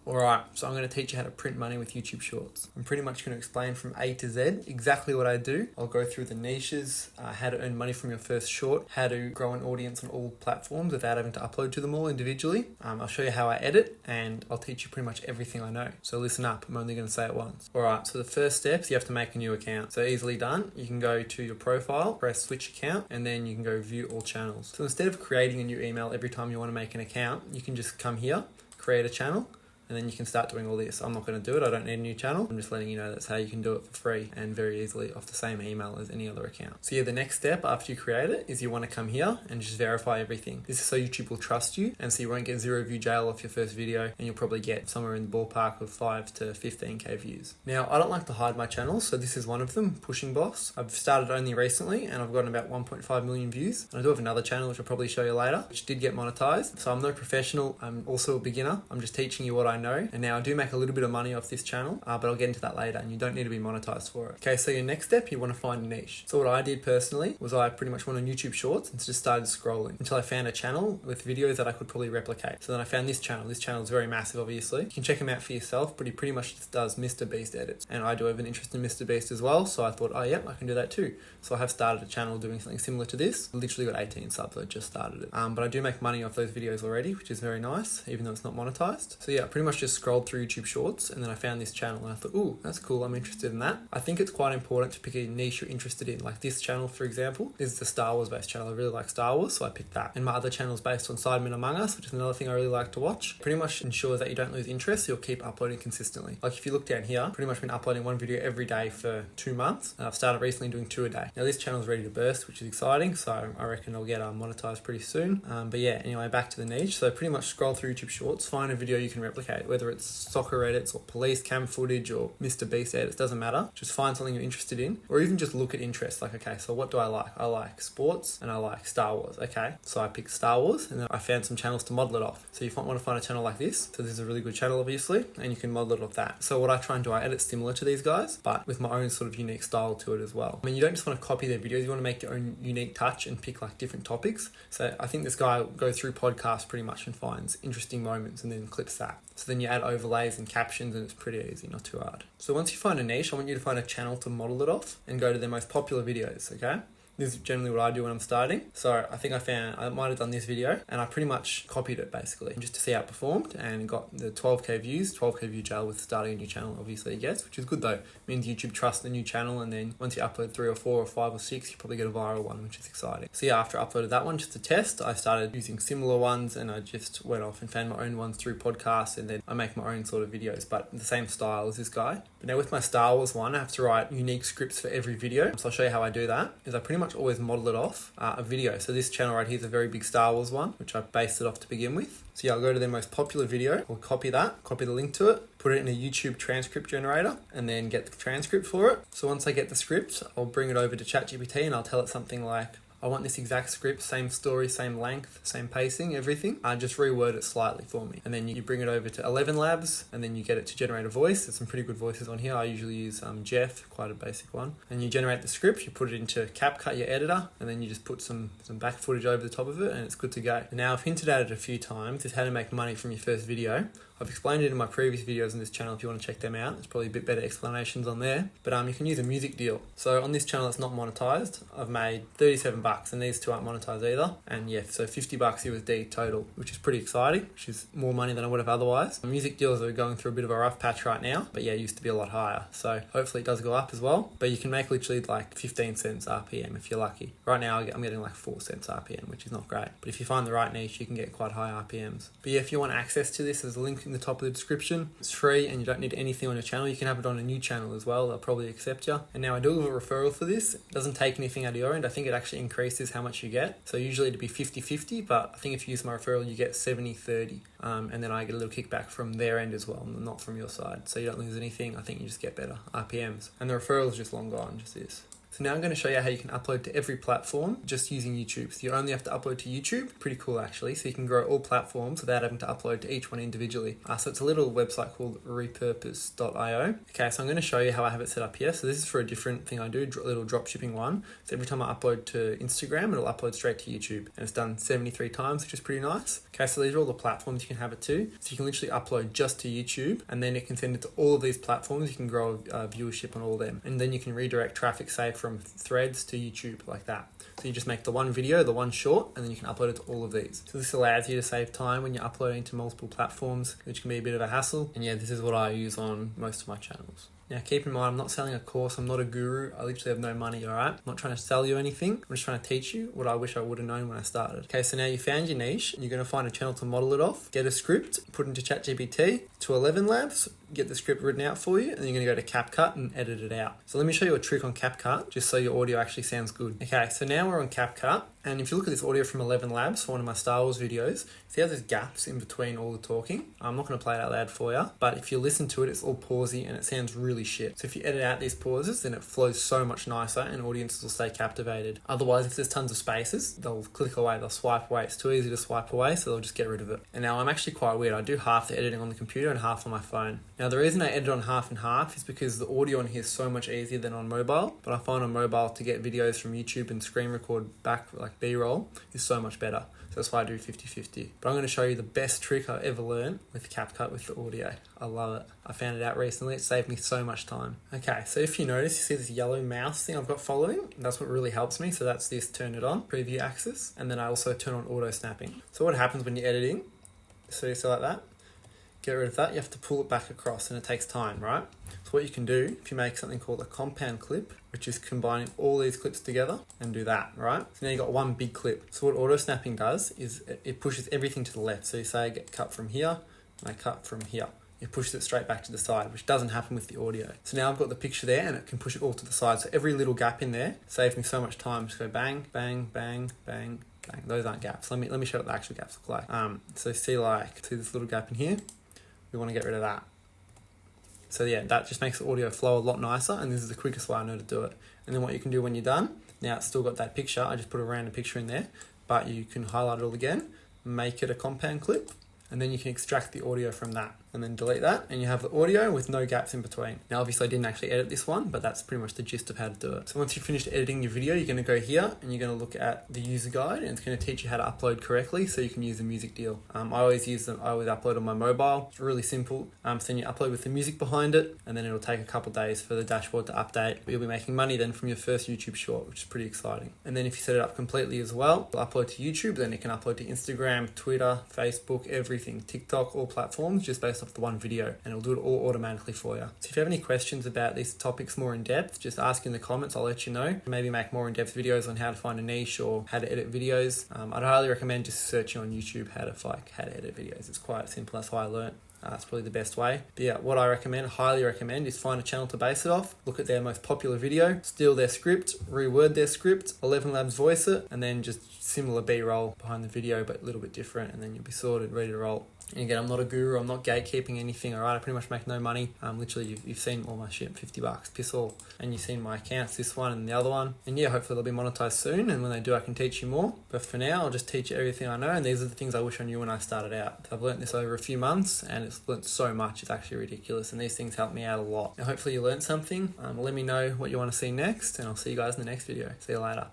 Alright, so I'm going to teach you how to print money with YouTube Shorts. I'm pretty much going to explain from A to Z exactly what I do. I'll go through the niches, how to earn money from your first short, how to grow an audience on all platforms without having to upload to them all individually. I'll show you how I edit, and I'll teach you pretty much everything I know. So listen up, I'm only going to say it once. Alright, so the first steps, you have to make a new account. So easily done. You can go to your profile, press switch account, and then you can go view all channels. So instead of creating a new email every time you want to make an account, you can just come here, create a channel, and then you can start doing all this. I'm not going to do it. I don't need a new channel. I'm just letting you know that's how you can do it for free and very easily off the same email as any other account. So yeah, the next step after you create it is you want to come here and just verify everything. This is so YouTube will trust you, and so you won't get 0 view jail off your first video, and you'll probably get somewhere in the ballpark of 5 to 15k views. Now, I don't like to hide my channels, so this is one of them, Pushing Boss. I've started only recently and I've gotten about 1.5 million views. And I do have another channel which I'll probably show you later, which did get monetized. So I'm no professional. I'm also a beginner. I'm just teaching you what I know. And now I do make a little bit of money off this channel, but I'll get into that later, and you don't need to be monetized for it. Okay, so your next step, you want to find a niche. So what I did personally was I pretty much went on YouTube Shorts and just started scrolling until I found a channel with videos that I could probably replicate. So then I found this channel. This channel is very massive, obviously. You can check him out for yourself, but he pretty much just does Mr. Beast edits. And I do have an interest in Mr. Beast as well, so I thought, oh yeah, I can do that too. So I have started a channel doing something similar to this. I literally got 18 subs, I just started it. But I do make money off those videos already, which is very nice, even though it's not monetized. So yeah, I pretty much just scrolled through YouTube Shorts, and then I found this channel and I thought, ooh, that's cool, I'm interested in that. I think it's quite important to pick a niche you're interested in. Like this channel, for example, this is the Star Wars based channel. I really like Star Wars, so I picked that. And my other channel is based on Sidemen Among Us, which is another thing I really like to watch. Pretty much ensures that you don't lose interest, so you'll keep uploading consistently. Like if you look down here, pretty much been uploading one video every day for 2 months, and I've started recently doing 2 a day. Now this channel is ready to burst, which is exciting, so I reckon I'll get monetized pretty soon. But yeah, anyway, back to the niche. So pretty much scroll through YouTube Shorts, find a video you can replicate, whether it's soccer edits or police cam footage or Mr. Beast edits, doesn't matter. Just find something you're interested in, or even just look at interests. Like, okay, so what do I like? I like sports and I like Star Wars. Okay, so I picked Star Wars, and then I found some channels to model it off. So you want to find a channel like this. So this is a really good channel, obviously, and you can model it off that. So what I try and do, I edit similar to these guys, but with my own sort of unique style to it as well. I mean, you don't just want to copy their videos, you want to make your own unique touch and pick like different topics. So I think this guy goes through podcasts pretty much and finds interesting moments and then clips that. So then you add overlays and captions, and it's pretty easy, not too hard. So once you find a niche, I want you to find a channel to model it off and go to their most popular videos, okay? This is generally what I do when I'm starting. So I think I might have done this video, and I pretty much copied it basically just to see how it performed, and got the 12k views, 12k view jail with starting a new channel, obviously, yes, which is good though. It means YouTube trusts the new channel, and then once you upload 3 or 4 or 5 or 6, you probably get a viral one, which is exciting. So yeah, after I uploaded that one just to test, I started using similar ones, and I just went off and found my own ones through podcasts, and then I make my own sort of videos, but the same style as this guy. But now with my Star Wars one, I have to write unique scripts for every video. So I'll show you how I do that, is I pretty much always model it off a video. So this channel right here is a very big Star Wars one, which I based it off to begin with. So yeah, I'll go to their most popular video, I'll copy that, copy the link to it, put it in a YouTube transcript generator, and then get the transcript for it. So once I get the script, I'll bring it over to ChatGPT, and I'll tell it something like, I want this exact script, same story, same length, same pacing, everything. Just reword it slightly for me. And then you bring it over to 11 Labs, and then you get it to generate a voice. There's some pretty good voices on here. I usually use Jeff, quite a basic one. And you generate the script, you put it into CapCut, your editor, and then you just put some back footage over the top of it, and it's good to go. Now, I've hinted at it a few times. It's how to make money from your first video. I've explained it in my previous videos on this channel if you want to check them out. There's probably a bit better explanations on there. But you can use a music deal. So on this channel it's not monetized. I've made 37 bucks, and these two aren't monetized either. And yeah, so 50 bucks USD total, which is pretty exciting, which is more money than I would have otherwise. Music deals are going through a bit of a rough patch right now, but yeah, it used to be a lot higher. So hopefully it does go up as well. But you can make literally like 15 cents RPM if you're lucky. Right now I'm getting like 4 cents RPM, which is not great. But if you find the right niche, you can get quite high RPMs. But yeah, if you want access to this, there's a link in the top of the description. It's free, and you don't need anything on your channel. You can have it on a new channel as well. They'll probably accept you. And now I do have a referral for this. It doesn't take anything out of your end. I think it actually increases how much you get. So usually it'd be 50-50, but I think if you use my referral, you get 70-30. And then I get a little kickback from their end as well, not from your side. So you don't lose anything. I think you just get better RPMs. And the referral is just long gone, just this. So now I'm going to show you how you can upload to every platform just using YouTube. So you only have to upload to YouTube. Pretty cool actually. So you can grow all platforms without having to upload to each one individually. So it's a little website called repurpose.io. Okay, so I'm going to show you how I have it set up here. So this is for a different thing I do, a little drop shipping one. So every time I upload to Instagram, it'll upload straight to YouTube. And it's done 73 times, which is pretty nice. Okay, so these are all the platforms you can have it to. So you can literally upload just to YouTube, and then it can send it to all of these platforms. You can grow viewership on all of them. And then you can redirect traffic, say, from Threads to YouTube like that. So you just make the one video, the one short, and then you can upload it to all of these. So this allows you to save time when you're uploading to multiple platforms, which can be a bit of a hassle. And yeah, this is what I use on most of my channels. Now keep in mind, I'm not selling a course, I'm not a guru, I literally have no money, alright? I'm not trying to sell you anything, I'm just trying to teach you what I wish I would have known when I started. Okay, so now you found your niche, and you're going to find a channel to model it off, get a script, put it into ChatGPT, to 11 Labs, get the script written out for you, and then you're going to go to CapCut and edit it out. So let me show you a trick on CapCut, just so your audio actually sounds good. Okay, so now we're on CapCut, and if you look at this audio from 11 Labs, for one of my Star Wars videos, see how there's gaps in between all the talking? I'm not going to play it out loud for you, but if you listen to it, it's all pausey and it sounds really shit. So if you edit out these pauses, then it flows so much nicer and audiences will stay captivated. Otherwise, if there's tons of spaces, they'll click away, they'll swipe away. It's too easy to swipe away, so they'll just get rid of it. And now I'm actually quite weird. I do half the editing on the computer and half on my phone. Now the reason I edit on half and half is because the audio on here is so much easier than on mobile, but I find on mobile to get videos from YouTube and screen record back like B-roll is so much better. So that's why I do 50-50. But I'm going to show you the best trick I ever learned with CapCut with the audio. I love it. I found it out recently. It saved me so much time. Okay, so if you notice, you see this yellow mouse thing I've got following? That's what really helps me. So that's this, turn it on, preview axis. And then I also turn on auto snapping. So what happens when you're editing, so you see like that, get rid of that, you have to pull it back across and it takes time, right? So what you can do, if you make something called a compound clip, which is combining all these clips together, and do that, right? So now you got one big clip. So what auto snapping does is it pushes everything to the left. So you say I get cut from here, and I cut from here. It pushes it straight back to the side, which doesn't happen with the audio. So now I've got the picture there and it can push it all to the side. So every little gap in there saves me so much time. Just go bang, bang, bang, bang, bang. Those aren't gaps. Let me show what the actual gaps look like. So see this little gap in here? We want to get rid of that. So yeah, that just makes the audio flow a lot nicer, and this is the quickest way I know to do it. And then what you can do when you're done, now it's still got that picture, I just put a random picture in there, but you can highlight it all again, make it a compound clip, and then you can extract the audio from that and then delete that, and you have the audio with no gaps in between. Now obviously I didn't actually edit this one, but that's pretty much the gist of how to do it. So once you've finished editing your video, you're going to go here and you're going to look at the user guide, and it's going to teach you how to upload correctly so you can use the music deal. I always upload on my mobile. It's really simple. So then you upload with the music behind it, and then it'll take a couple days for the dashboard to update. But you'll be making money then from your first YouTube short, which is pretty exciting. And then if you set it up completely as well, it'll upload to YouTube, then it can upload to Instagram, Twitter, Facebook, everything, TikTok, all platforms, just based off the one video. And it'll do it all automatically for you. So if you have any questions about these topics more in depth, just ask in the comments, I'll let you know. Maybe make more in-depth videos on how to find a niche or how to edit videos. I'd highly recommend just searching on YouTube how to edit videos. It's quite simple, that's how I learned. It's probably the best way. But yeah, what I highly recommend is find a channel to base it off, look at their most popular video, steal their script, reword their script, 11 Labs voice it, and then just similar B-roll behind the video, but a little bit different, and then you'll be sorted, ready to roll. And again, I'm not a guru, I'm not gatekeeping anything, alright? I pretty much make no money. Literally, you've seen all my shit, $50, piss all. And you've seen my accounts, this one and the other one. And yeah, hopefully they'll be monetized soon, and when they do, I can teach you more. But for now, I'll just teach you everything I know, and these are the things I wish I knew when I started out. I've learnt this over a few months, and it's learnt so much, it's actually ridiculous, and these things help me out a lot. Now, hopefully you learned something. Let me know what you want to see next, and I'll see you guys in the next video. See you later.